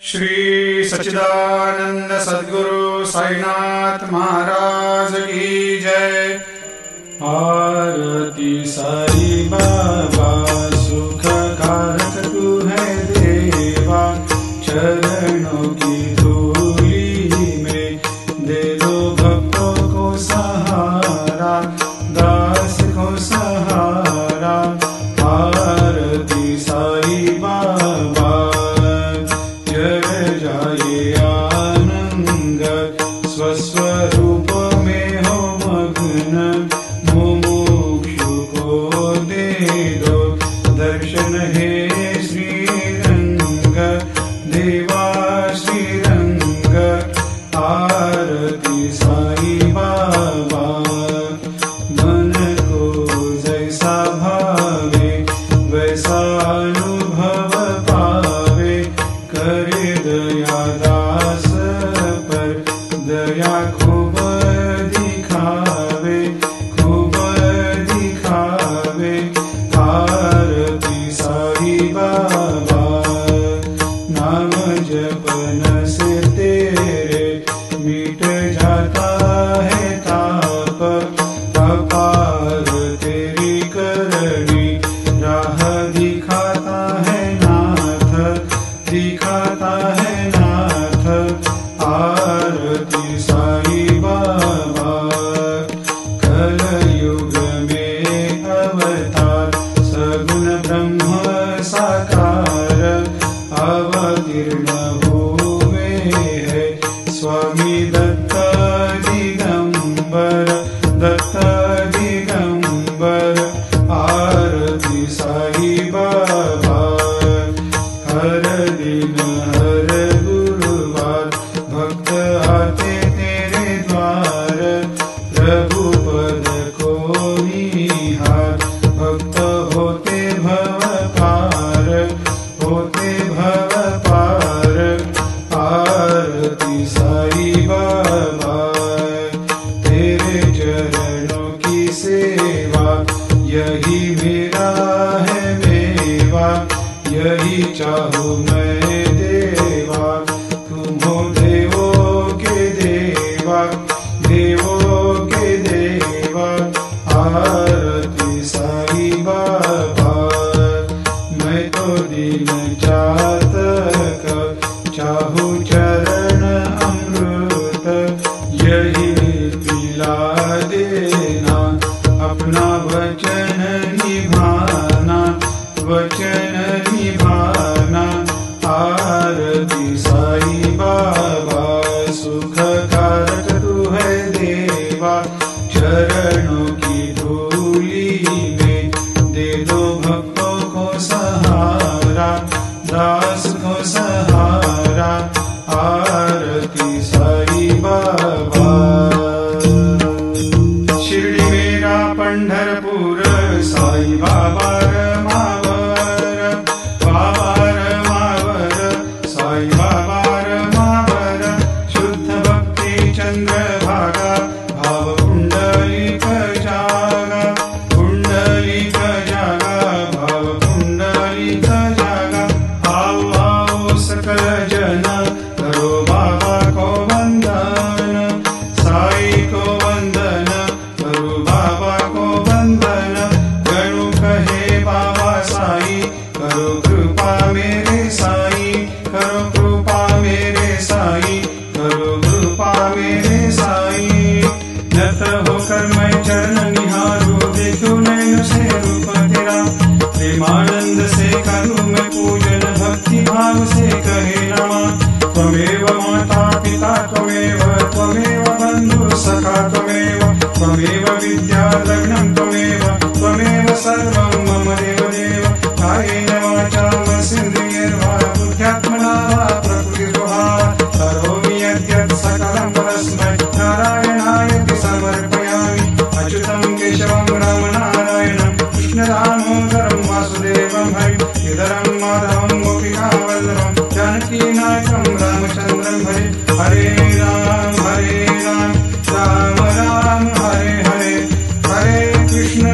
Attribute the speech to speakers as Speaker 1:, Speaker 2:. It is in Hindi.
Speaker 1: श्री सच्चिदानंद सद्गुरु साईनाथ महाराज की जय। आरती साई बाबा सुख कारक तू है देवा, चरणों की धूली में दे दो भक्तों को सहारा, दास को सहारा। आरती साई बाबा जय जाए आनंद, स्वस्वरूप में हो मग्न, मुमुक्षु को दे दो दर्शन हे श्रीरंग, देवा श्रीरंग। आरती साई बाबा मन को जैसा भावे वैसा अनुभव पावे, करे दया दास पर दया खूब दिखावे, खूब दिखावे। आरती साई बाबा नाम जपन से तेरे मिट जाता है ताप, अपार तेरी करनी राह दिखाता है नाथ, दिखाता है नाथ। आरती साई बाबा कलयुग में अवतार, सगुण ब्रह्म साकार अवतीर्ण हुए है स्वामी दत्त दिगंबर, दत्त दिगंबर। आरती साई बाबा हर दिन हर गुरुवार भक्त आते तेरे द्वार, प्रभु पद को निहार, भक्त होते भव पार, होते भव पार। आरती साई बाबा तेरे चरणों की सेवा, यही मेरा है मेवा, यही चाहूँ मैं देवा। तुम हो देवों के देवा, देवों के देवा। आरती साई बाबा मैं तो दिन चातक, चाहूँ चरण अमृत, यही पिला देना, अपना वचन निभाना, वचन निभाना। आरती साई बाबा सुख कारक तू है देवा, चरणों की धूली में दे दो भक्तों को सहारा, दास को सहारा। आरती साई बाबा शिर्डी मेरा पंढरपूर, साई बाबा रमावर, बाबा रमावर, साई बाबा रमावर। शुद्ध भक्ति चंद्रभागा, भाव कुंडलिक जागा, कुंडलिक जागा, भाव कुंडलिक जागा। आओ आओ सकल जन करो बाबा को वंदन, साई को वंदन, करो बाबा को वंदन। गणु कहे बाबा साई, करो कृपा मेरे साई, करो कृपा मेरे साई, करो कृपा मेरे साई। नत होकर मैं चरण निहारूं, देखूं नैन से रूप तेरा, प्रेमानंद से करूं मैं पूजन, भक्ति भाव से कहे नमः। त्वमेव माता पिता त्वमेव, त्वमेव बंधु सखा त्वमेव, त्वमेव विद्या द्रविणं त्वमेव, त्वमेव सर्वं मम देवदेव। कायेन वाचा मनसेन्द्रियैर्वा बुद्ध्यात्मना वा प्रकृतिस्वभावात् करोमि यद्यत् सकलं परस्मै नारायणायति समर्पयामि। अच्युतं केशवं रामनारायणं कृष्णदामोदरं वासुदेवं हरिं, श्रीधरं माधवं गोपिका वल्लभं, जानकीनायकं रामचन्द्रं हरे। हरे राम राम राम हरे हरे, हरे कृष्ण